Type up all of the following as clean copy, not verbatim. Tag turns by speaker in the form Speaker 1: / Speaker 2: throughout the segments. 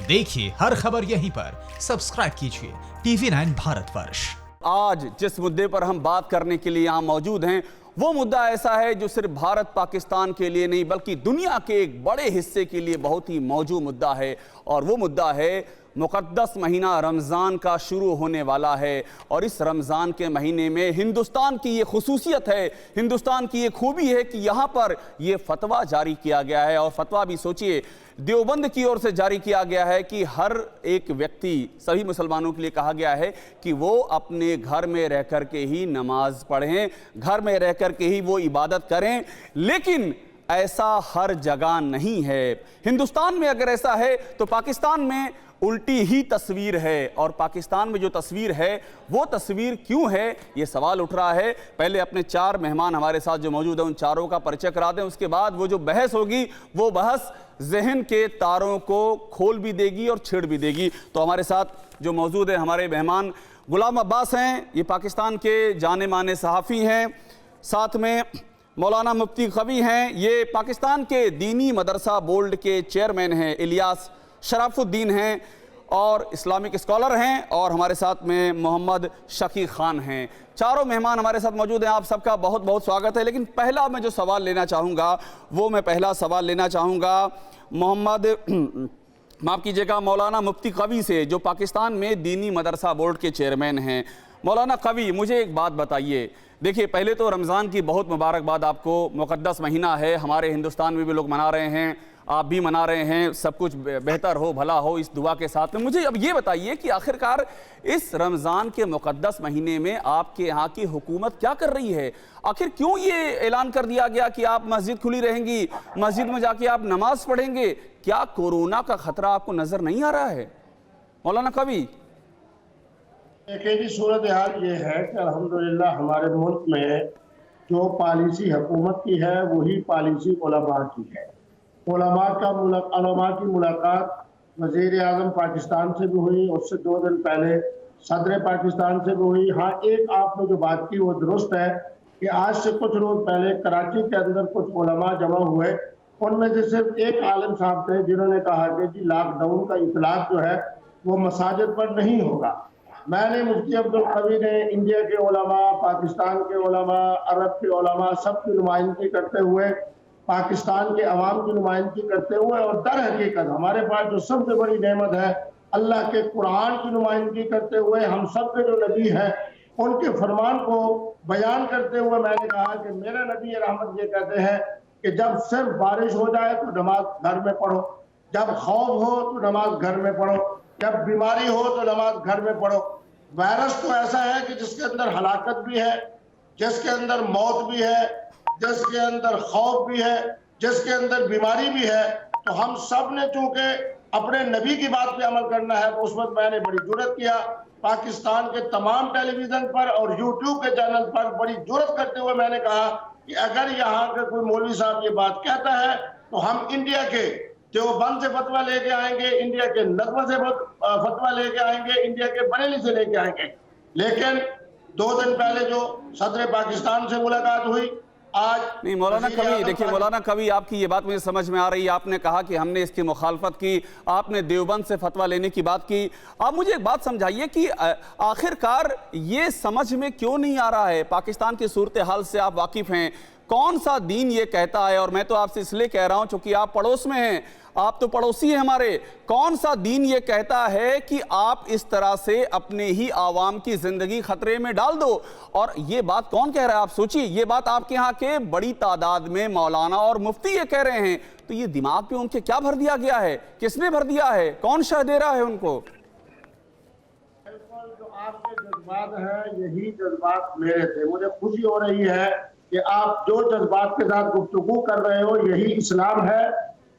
Speaker 1: देखिए हर खबर यहीं पर, सब्सक्राइब कीजिए TV9 भारतवर्ष।
Speaker 2: आज जिस मुद्दे पर हम बात करने के लिए यहाँ मौजूद हैं वो मुद्दा ऐसा है जो सिर्फ भारत पाकिस्तान के लिए नहीं बल्कि दुनिया के एक बड़े हिस्से के लिए बहुत ही मौजू मुद्दा है। और वो मुद्दा है मुक़द्दस महीना रमज़ान का शुरू होने वाला है। और इस रमज़ान के महीने में हिंदुस्तान की ये खुसूसियत है, हिंदुस्तान की ये खूबी है कि यहाँ पर ये फतवा जारी किया गया है। और फतवा भी सोचिए देवबंद की ओर से जारी किया गया है कि हर एक व्यक्ति, सभी मुसलमानों के लिए कहा गया है कि वो अपने घर में रह कर के ही नमाज पढ़ें, घर में रह कर के ही वो इबादत करें। लेकिन ऐसा हर जगह नहीं है। हिंदुस्तान में अगर ऐसा है तो पाकिस्तान में उल्टी ही तस्वीर है। और पाकिस्तान में जो तस्वीर है वो तस्वीर क्यों है, ये सवाल उठ रहा है। पहले अपने चार मेहमान हमारे साथ जो मौजूद हैं उन चारों का परिचय करा दें, उसके बाद वो जो बहस होगी वो बहस जहन के तारों को खोल भी देगी और छेड़ भी देगी। तो हमारे साथ जो मौजूद है हमारे मेहमान गुलाम अब्बास हैं, ये पाकिस्तान के जाने माने सहाफ़ी हैं। साथ में मौलाना मुफ्ती कवी हैं, ये पाकिस्तान के दीनी मदरसा बोर्ड के चेयरमैन हैं। इलियास शराफुद्दीन हैं और इस्लामिक स्कॉलर हैं। और हमारे साथ में मोहम्मद शकी खान हैं। चारों मेहमान हमारे साथ मौजूद हैं। आप सबका बहुत बहुत स्वागत है। लेकिन पहला मैं जो सवाल लेना चाहूँगा वो मैं पहला सवाल लेना चाहूँगा मोहम्मद माफ़ कीजिएगा मौलाना मुफ्ती कवी से, जो पाकिस्तान में दीनी मदरसा बोर्ड के चेयरमैन हैं। मौलाना कवी, मुझे एक बात बताइए। देखिए, पहले तो रमज़ान की बहुत मुबारकबाद आपको। मुक़द्दस महीना है, हमारे हिंदुस्तान में भी लोग मना रहे हैं, आप भी मना रहे हैं। सब कुछ बेहतर हो, भला हो, इस दुआ के साथ में। मुझे अब ये बताइए कि आखिरकार इस रमज़ान के मुक़द्दस महीने में आपके यहाँ की हुकूमत क्या कर रही है? आखिर क्यों ये ऐलान कर दिया गया कि आप मस्जिद खुली रहेंगी, मस्जिद में जाके आप नमाज पढ़ेंगे? क्या कोरोना का खतरा आपको नज़र नहीं आ रहा है? मौलाना कवी।
Speaker 3: एक सूरत हाल ये है कि अल्हम्दुलिल्लाह हमारे मुल्क में जो पॉलिसी हुकूमत की है वही पॉलिसी उलमा की है। उलमा की मुलाकात वज़ीर आज़म पाकिस्तान से भी हुई, उससे 2 दिन पहले सदर पाकिस्तान से भी हुई। हाँ, एक आपने जो बात की वो दुरुस्त है कि आज से कुछ रोज़ पहले कराची के अंदर कुछ उलमा जमा हुए, उनमें से सिर्फ एक आलिम साहब थे जिन्होंने कहा कि जी लॉकडाउन का इतलाक जो है वो मसाजिद पर नहीं होगा। मैंने मुफ्ती अब्दुल कवी ने इंडिया के उलमा, पाकिस्तान के उलमा, अरब के उलमा सब की नुमाइंदगी करते हुए, पाकिस्तान के अवाम की नुमाइंदगी करते हुए और दर हकीकत हमारे पास जो सबसे बड़ी नेमत है अल्लाह के कुरान की नुमाइंदगी करते हुए, हम सब के जो नबी हैं उनके फरमान को बयान करते हुए मैंने कहा कि मेरे नबी रहमत ये कहते हैं कि जब सिर्फ बारिश हो जाए तो नमाज घर में पढ़ो, जब खौफ हो तो नमाज घर में पढ़ो, जब बीमारी हो तो नमाज घर में पढ़ो। वायरस तो ऐसा है कि जिसके अंदर हलाकत भी है, जिसके अंदर मौत भी है, जिसके अंदर खौफ भी है, जिसके अंदर बीमारी भी है। तो हम सब ने चूंकि अपने नबी की बात पे अमल करना है तो उस वक्त मैंने बड़ी जुर्रत किया, पाकिस्तान के तमाम टेलीविजन पर और यूट्यूब के चैनल पर बड़ी जुर्रत करते हुए मैंने कहा कि अगर यहाँ का कोई मौलवी साहब ये बात कहता है तो हम इंडिया के देवबंद से फतवा लेके आएंगे, इंडिया के नज़्म से फतवा लेके आएंगे, इंडिया के बरेली से लेके आएंगे। लेकिन 2 दिन पहले जो सदर पाकिस्तान से मुलाकात हुई, आज
Speaker 2: नहीं मौलाना कवी, देखिए मौलाना कवी, आपकी ये बात मुझे समझ में आ रही है। आपने कहा कि हमने इसकी मुखालफत की, आपने देवबंद से फतवा लेने की बात की। आप मुझे एक बात समझाइए कि आखिरकार ये समझ में क्यों नहीं आ रहा है? पाकिस्तान की सूरत हाल से आप वाकिफ़ हैं, कौन सा दीन ये कहता है? और मैं तो आपसे इसलिए कह रहा हूं चूंकि आप पड़ोस में हैं, आप तो पड़ोसी हैं हमारे। कौन सा दीन ये कहता है कि आप इस तरह से अपने ही आवाम की जिंदगी खतरे में डाल दो? और ये बात कौन कह रहा है? आप सोचिए, ये बात आपके यहाँ के बड़ी तादाद में मौलाना और मुफ्ती ये कह रहे हैं। तो ये दिमाग पे उनके क्या भर दिया गया है? किसने भर दिया है? कौन शह दे रहा है उनको?
Speaker 3: जो आपके जज्बात हैं यही जज्बात मेरे थे। मुझे खुशी हो रही है कि आप जो जज्बात के साथ गुफ्तगू कर रहे हो यही इस्लाम है,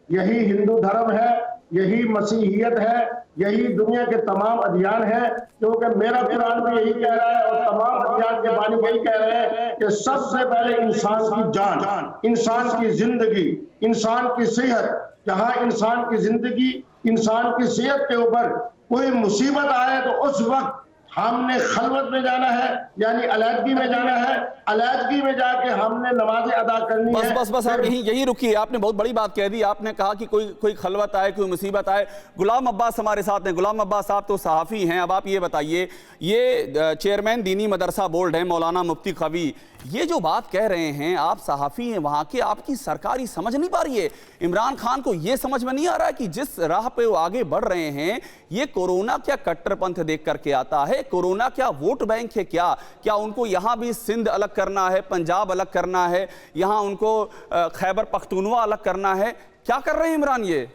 Speaker 3: यही हिंदू धर्म है, यही मसीहियत है, यही दुनिया के तमाम अदियान है। क्योंकि मेरा कुरान भी यही कह रहा है और तमाम अदियान के बानी यही कह रहे हैं कि सबसे पहले इंसान की जान, इंसान की जिंदगी, इंसान की सेहत। जहाँ इंसान की जिंदगी, इंसान की सेहत के ऊपर कोई मुसीबत आए तो उस वक्त हमने खलवत में जाना है, यानी अलहदगी में जाना है, अलहदगी में जाके हमने नमाजें अदा करनी
Speaker 2: बस
Speaker 3: है।
Speaker 2: बस बस आप यही रुकिए, आपने बहुत बड़ी बात कह दी। आपने कहा कि कोई खलवत आए, कोई मुसीबत आए। गुलाम अब्बास हमारे साथ हैं। गुलाम अब्बास साहब तो सहाफ़ी हैं। अब आप ये बताइए, ये चेयरमैन दीनी मदरसा बोर्ड है मौलाना मुफ्ती कवी, ये जो बात कह रहे हैं, आप सहाफ़ी हैं वहाँ के, आपकी सरकारी समझ नहीं पा रही है? इमरान खान को ये समझ में नहीं आ रहा है कि जिस राह पे वो आगे बढ़ रहे हैं, ये कोरोना क्या कट्टरपंथ देख करके आता है? कोरोना क्या वोट बैंक है? क्या उनको यहाँ भी सिंध अलग करना है, पंजाब अलग करना है, यहाँ उनको खैबर पख्तूनवा अलग करना है? क्या कर रहे हैं इमरान ये?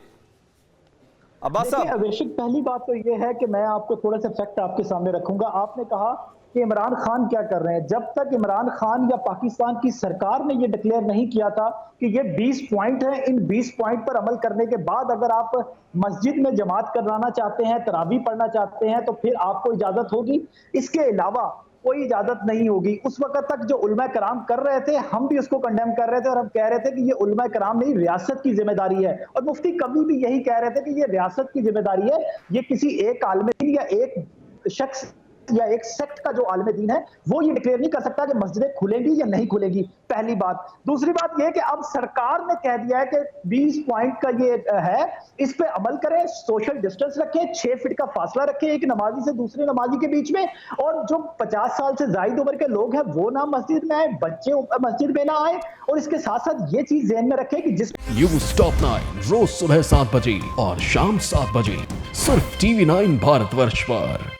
Speaker 2: अब्बास साहब,
Speaker 4: अवेशिक, पहली बात तो ये है कि मैं आपको थोड़ा सा फैक्ट आपके सामने रखूंगा। आपने कहा कि इमरान खान क्या कर रहे हैं। जब तक इमरान खान या पाकिस्तान की सरकार ने ये डिक्लेयर नहीं किया था कि ये 20 पॉइंट है, इन 20 पॉइंट पर अमल करने के बाद अगर आप मस्जिद में जमात कराना चाहते हैं, तरावी पढ़ना चाहते हैं, तो फिर आपको इजाजत होगी। इसके अलावा कोई इजाजत नहीं होगी। उस वक्त तक जो उलमा कराम कर रहे थे, हम भी उसको कंडेम कर रहे थे और हम कह रहे थे कि ये उलमा कराम नहीं, रियासत की जिम्मेदारी है। और मुफ्ती कभी भी यही कह रहे थे कि ये रियासत की जिम्मेदारी है, ये किसी एक आलिम दीन या एक शख्स या एक सेक्ट का जो आलिम दीन है वो ये डिक्लेयर नहीं कर सकता कि मस्जिदें खुलेंगी या नहीं खुलेंगी। पहली बात। दूसरी बात ये कि अब सरकार ने कह दिया है कि 20 पॉइंट का ये है, इस पे अमल करें, सोशल डिस्टेंस रखें, 6 फीट का फासला रखें एक नमाजी से दूसरे नमाजी के बीच में, और जो 50 साल से जायद उम्र के लोग हैं वो ना मस्जिद में आए, बच्चे मस्जिद में ना आए। और इसके साथ साथ ये चीज ध्यान में रखें कि जिस
Speaker 5: न्यूज़ टॉप 9 रोज सुबह 7 बजे और शाम 7 बजे सिर्फ TV9 भारतवर्ष पर।